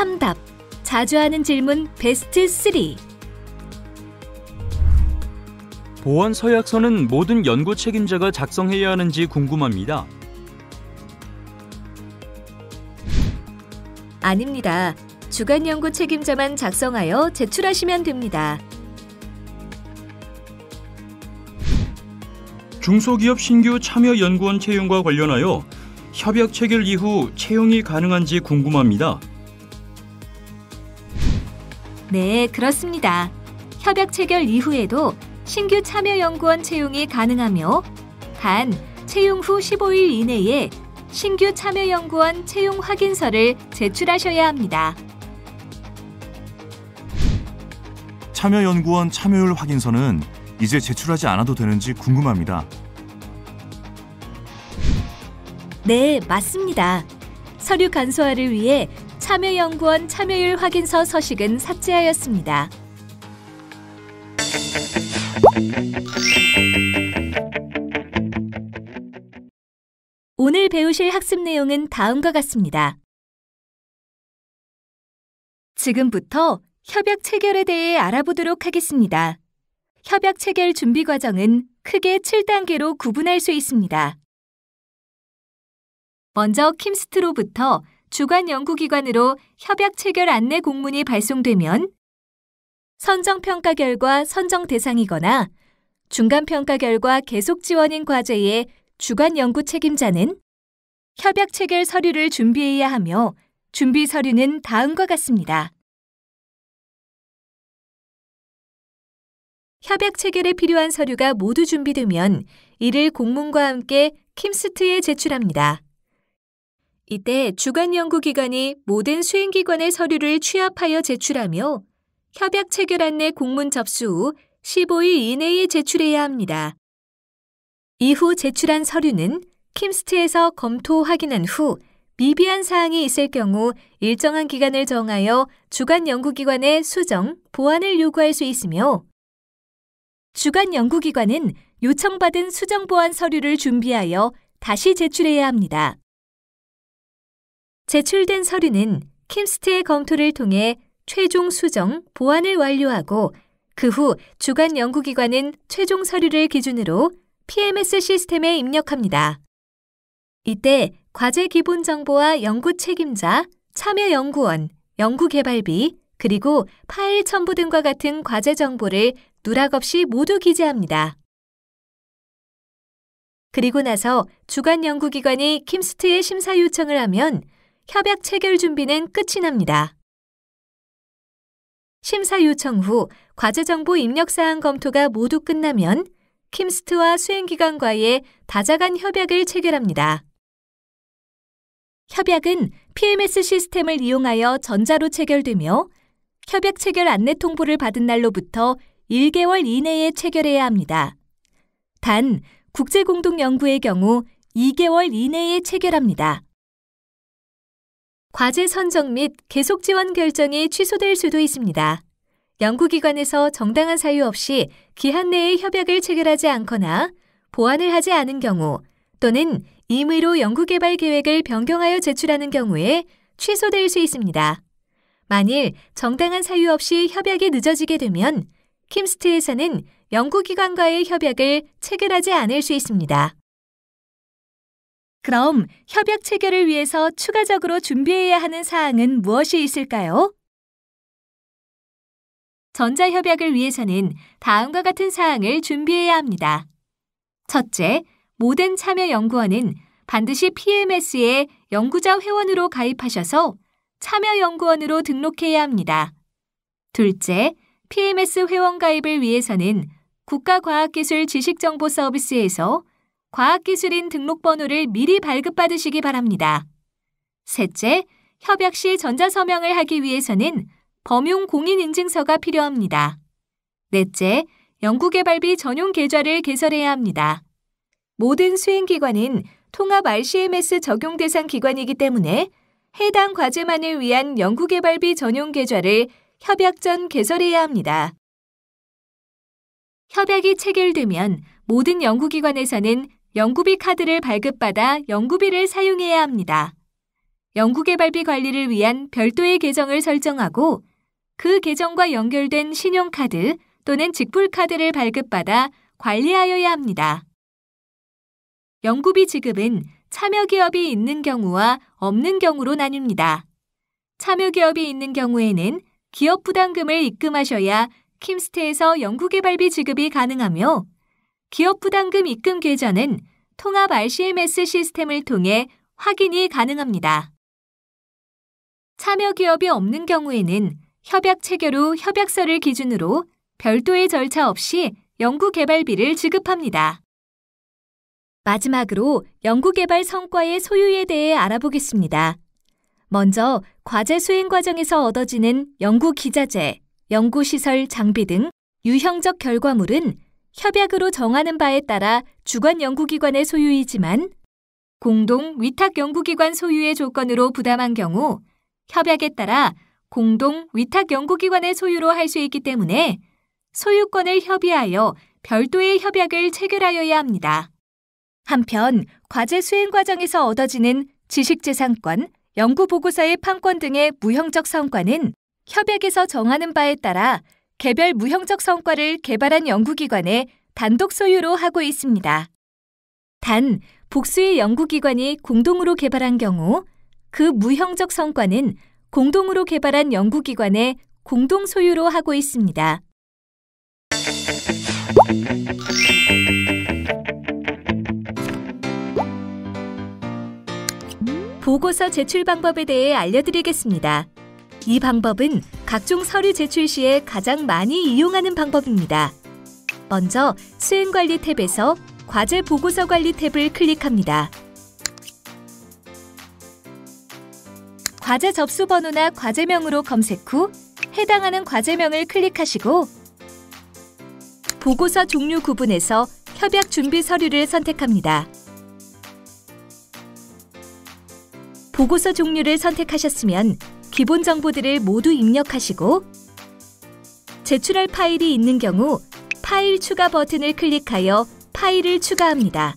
참답. 자주 하는 질문 베스트 3. 보안 서약서는 모든 연구 책임자가 작성해야 하는지 궁금합니다. 아닙니다. 주간 연구 책임자만 작성하여 제출하시면 됩니다. 중소기업 신규 참여 연구원 채용과 관련하여 협약 체결 이후 채용이 가능한지 궁금합니다. 네, 그렇습니다. 협약 체결 이후에도 신규 참여 연구원 채용이 가능하며 단 채용 후 15일 이내에 신규 참여 연구원 채용 확인서를 제출하셔야 합니다. 참여 연구원 참여율 확인서는 이제 제출하지 않아도 되는지 궁금합니다. 네, 맞습니다. 서류 간소화를 위해 참여 연구원 참여율 확인서 서식은 삭제하였습니다. 오늘 배우실 학습 내용은 다음과 같습니다. 지금부터 협약 체결에 대해 알아보도록 하겠습니다. 협약 체결 준비 과정은 크게 7단계로 구분할 수 있습니다. 먼저 킴스트로부터 주간 연구기관으로 협약 체결 안내 공문이 발송되면 선정평가 결과 선정 대상이거나 중간평가 결과 계속 지원인 과제의 주간 연구 책임자는 협약 체결 서류를 준비해야 하며 준비 서류는 다음과 같습니다. 협약 체결에 필요한 서류가 모두 준비되면 이를 공문과 함께 킴스트에 제출합니다. 이때 주간 연구기관이 모든 수행기관의 서류를 취합하여 제출하며 협약 체결 안내 공문 접수 후 15일 이내에 제출해야 합니다. 이후 제출한 서류는 킴스트에서 검토 확인한 후 미비한 사항이 있을 경우 일정한 기간을 정하여 주간 연구기관에 수정, 보완을 요구할 수 있으며 주간 연구기관은 요청받은 수정 보완 서류를 준비하여 다시 제출해야 합니다. 제출된 서류는 킴스트의 검토를 통해 최종 수정, 보완을 완료하고 그 후 주간 연구기관은 최종 서류를 기준으로 PMS 시스템에 입력합니다. 이때 과제 기본 정보와 연구 책임자, 참여 연구원, 연구개발비, 그리고 파일 첨부 등과 같은 과제 정보를 누락 없이 모두 기재합니다. 그리고 나서 주간 연구기관이 킴스트에 심사 요청을 하면 협약 체결 준비는 끝이 납니다. 심사 요청 후 과제 정보 입력 사항 검토가 모두 끝나면 킴스트와 수행기관과의 다자간 협약을 체결합니다. 협약은 PMS 시스템을 이용하여 전자로 체결되며 협약 체결 안내 통보를 받은 날로부터 1개월 이내에 체결해야 합니다. 단, 국제공동연구의 경우 2개월 이내에 체결합니다. 과제 선정 및 계속 지원 결정이 취소될 수도 있습니다. 연구기관에서 정당한 사유 없이 기한 내에 협약을 체결하지 않거나 보완을 하지 않은 경우 또는 임의로 연구개발 계획을 변경하여 제출하는 경우에 취소될 수 있습니다. 만일 정당한 사유 없이 협약이 늦어지게 되면 킴스트에서는 연구기관과의 협약을 체결하지 않을 수 있습니다. 그럼 협약 체결을 위해서 추가적으로 준비해야 하는 사항은 무엇이 있을까요? 전자협약을 위해서는 다음과 같은 사항을 준비해야 합니다. 첫째, 모든 참여 연구원은 반드시 PMS에 연구자 회원으로 가입하셔서 참여 연구원으로 등록해야 합니다. 둘째, PMS 회원 가입을 위해서는 국가과학기술 지식정보서비스에서 과학기술인 등록번호를 미리 발급받으시기 바랍니다. 셋째, 협약 시 전자서명을 하기 위해서는 범용 공인인증서가 필요합니다. 넷째, 연구개발비 전용 계좌를 개설해야 합니다. 모든 수행기관은 통합 RCMS 적용 대상 기관이기 때문에 해당 과제만을 위한 연구개발비 전용 계좌를 협약 전 개설해야 합니다. 협약이 체결되면 모든 연구기관에서는 연구비 카드를 발급받아 연구비를 사용해야 합니다. 연구개발비 관리를 위한 별도의 계정을 설정하고 그 계정과 연결된 신용카드 또는 직불카드를 발급받아 관리하여야 합니다. 연구비 지급은 참여기업이 있는 경우와 없는 경우로 나뉩니다. 참여기업이 있는 경우에는 기업 부담금을 입금하셔야 킴스트에서 연구개발비 지급이 가능하며 기업 부담금 입금 계좌는 통합 RCMS 시스템을 통해 확인이 가능합니다. 참여기업이 없는 경우에는 협약 체결 후 협약서를 기준으로 별도의 절차 없이 연구개발비를 지급합니다. 마지막으로 연구개발 성과의 소유에 대해 알아보겠습니다. 먼저 과제 수행 과정에서 얻어지는 연구기자재, 연구시설, 장비 등 유형적 결과물은 협약으로 정하는 바에 따라 주관 연구기관의 소유이지만 공동 위탁 연구기관 소유의 조건으로 부담한 경우 협약에 따라 공동 위탁 연구기관의 소유로 할 수 있기 때문에 소유권을 협의하여 별도의 협약을 체결하여야 합니다. 한편 과제 수행 과정에서 얻어지는 지식재산권, 연구보고서의 판권 등의 무형적 성과는 협약에서 정하는 바에 따라 개별 무형적 성과를 개발한 연구기관의 단독 소유로 하고 있습니다. 단, 복수의 연구기관이 공동으로 개발한 경우 그 무형적 성과는 공동으로 개발한 연구기관의 공동 소유로 하고 있습니다. 보고서 제출 방법에 대해 알려드리겠습니다. 이 방법은 각종 서류 제출 시에 가장 많이 이용하는 방법입니다. 먼저 수행관리 탭에서 과제 보고서 관리 탭을 클릭합니다. 과제 접수 번호나 과제명으로 검색 후 해당하는 과제명을 클릭하시고 보고서 종류 구분에서 협약 준비 서류를 선택합니다. 보고서 종류를 선택하셨으면 기본 정보들을 모두 입력하시고 제출할 파일이 있는 경우 파일 추가 버튼을 클릭하여 파일을 추가합니다.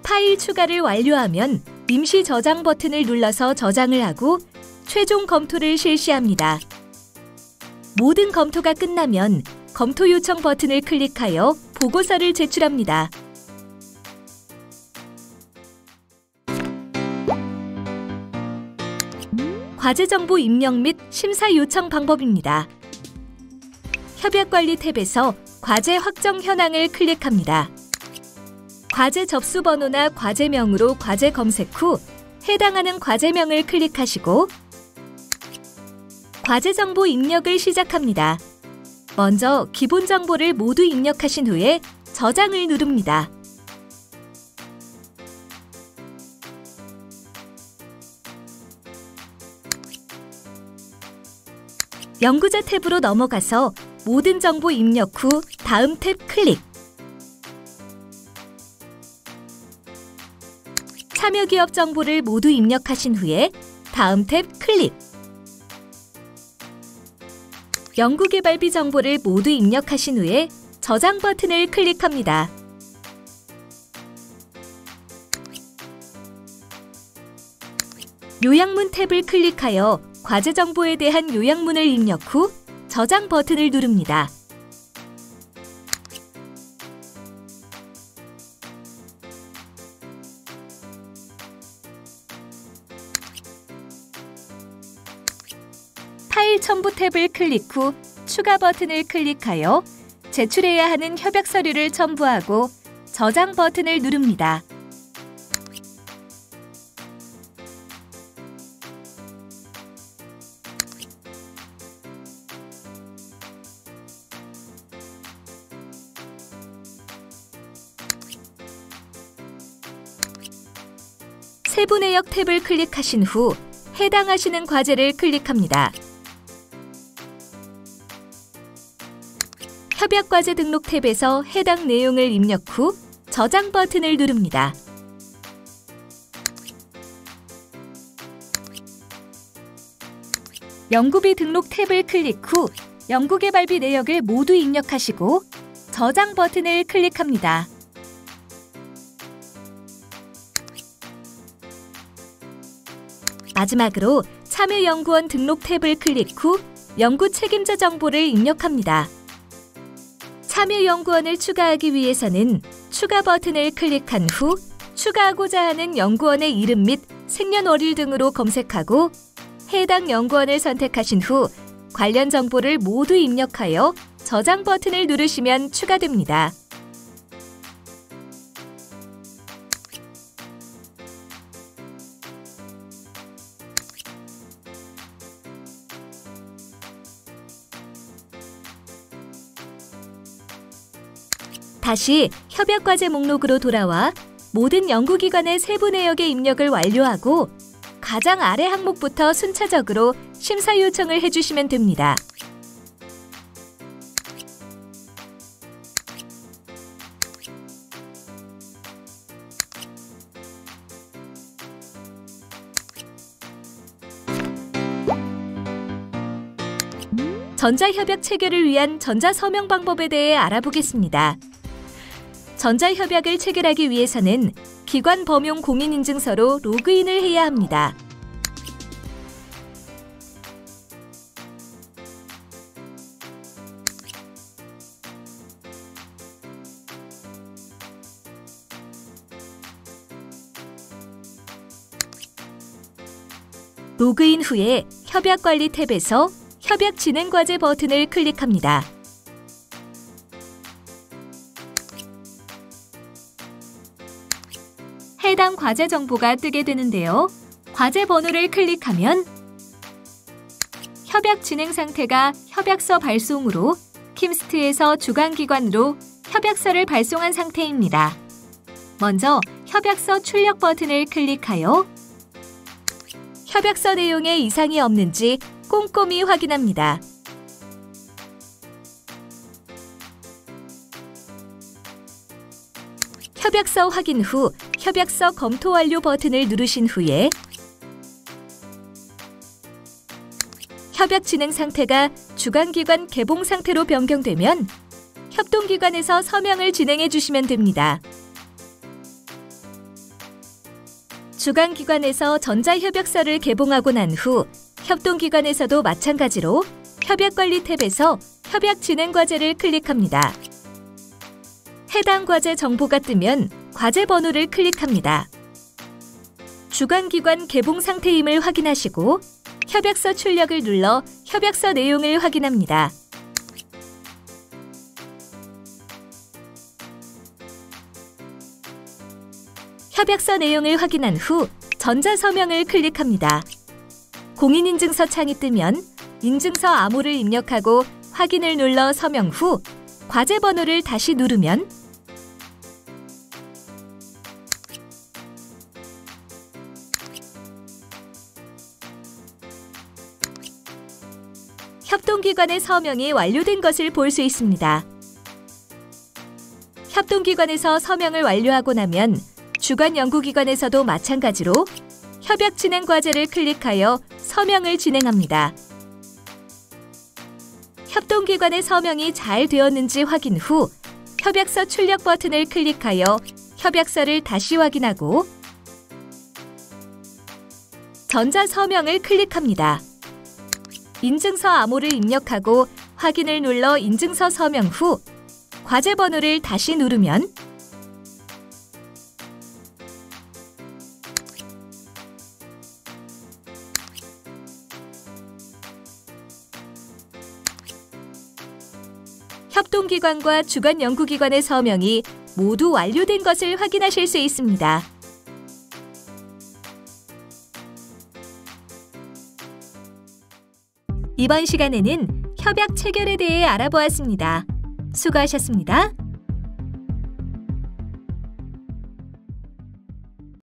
파일 추가를 완료하면 임시 저장 버튼을 눌러서 저장을 하고 최종 검토를 실시합니다. 모든 검토가 끝나면 검토 요청 버튼을 클릭하여 보고서를 제출합니다. 과제 정보 입력 및 심사 요청 방법입니다. 협약관리 탭에서 과제 확정 현황을 클릭합니다. 과제 접수 번호나 과제명으로 과제 검색 후 해당하는 과제명을 클릭하시고 과제 정보 입력을 시작합니다. 먼저 기본 정보를 모두 입력하신 후에 저장을 누릅니다. 연구자 탭으로 넘어가서 모든 정보 입력 후 다음 탭 클릭. 참여기업 정보를 모두 입력하신 후에 다음 탭 클릭. 연구개발비 정보를 모두 입력하신 후에 저장 버튼을 클릭합니다. 요약문 탭을 클릭하여 과제 정보에 대한 요약문을 입력 후 저장 버튼을 누릅니다. 파일 첨부 탭을 클릭 후 추가 버튼을 클릭하여 제출해야 하는 협약 서류를 첨부하고 저장 버튼을 누릅니다. 세부 내역 탭을 클릭하신 후 해당하시는 과제를 클릭합니다. 협약과제 등록 탭에서 해당 내용을 입력 후 저장 버튼을 누릅니다. 연구비 등록 탭을 클릭 후 연구개발비 내역을 모두 입력하시고 저장 버튼을 클릭합니다. 마지막으로 참여연구원 등록 탭을 클릭 후 연구 책임자 정보를 입력합니다. 참여연구원을 추가하기 위해서는 추가 버튼을 클릭한 후 추가하고자 하는 연구원의 이름 및 생년월일 등으로 검색하고 해당 연구원을 선택하신 후 관련 정보를 모두 입력하여 저장 버튼을 누르시면 추가됩니다. 다시 협약과제 목록으로 돌아와 모든 연구기관의 세부 내역의 입력을 완료하고 가장 아래 항목부터 순차적으로 심사 요청을 해주시면 됩니다. 전자협약 체결을 위한 전자서명 방법에 대해 알아보겠습니다. 전자협약을 체결하기 위해서는 기관 범용 공인인증서로 로그인을 해야 합니다. 로그인 후에 협약관리 탭에서 협약진행과제 버튼을 클릭합니다. 해당 과제 정보가 뜨게 되는데요. 과제 번호를 클릭하면 협약 진행 상태가 협약서 발송으로 킴스트에서 주관기관으로 협약서를 발송한 상태입니다. 먼저 협약서 출력 버튼을 클릭하여 협약서 내용에 이상이 없는지 꼼꼼히 확인합니다. 협약서 확인 후 협약서 검토 완료 버튼을 누르신 후에 협약 진행 상태가 주관기관 개봉 상태로 변경되면 협동기관에서 서명을 진행해 주시면 됩니다. 주관기관에서 전자협약서를 개봉하고 난 후 협동기관에서도 마찬가지로 협약관리 탭에서 협약진행과제를 클릭합니다. 해당 과제 정보가 뜨면 과제 번호를 클릭합니다. 주관기관 개봉 상태임을 확인하시고 협약서 출력을 눌러 협약서 내용을 확인합니다. 협약서 내용을 확인한 후 전자서명을 클릭합니다. 공인인증서 창이 뜨면 인증서 암호를 입력하고 확인을 눌러 서명 후 과제 번호를 다시 누르면 협동기관의 서명이 완료된 것을 볼 수 있습니다. 협동기관에서 서명을 완료하고 나면 주관연구기관에서도 마찬가지로 협약진행과제를 클릭하여 서명을 진행합니다. 협동기관의 서명이 잘 되었는지 확인 후 협약서 출력 버튼을 클릭하여 협약서를 다시 확인하고 전자서명을 클릭합니다. 인증서 암호를 입력하고 확인을 눌러 인증서 서명 후 과제 번호를 다시 누르면 협동기관과 주관연구기관의 서명이 모두 완료된 것을 확인하실 수 있습니다. 이번 시간에는 협약 체결에 대해 알아보았습니다. 수고하셨습니다.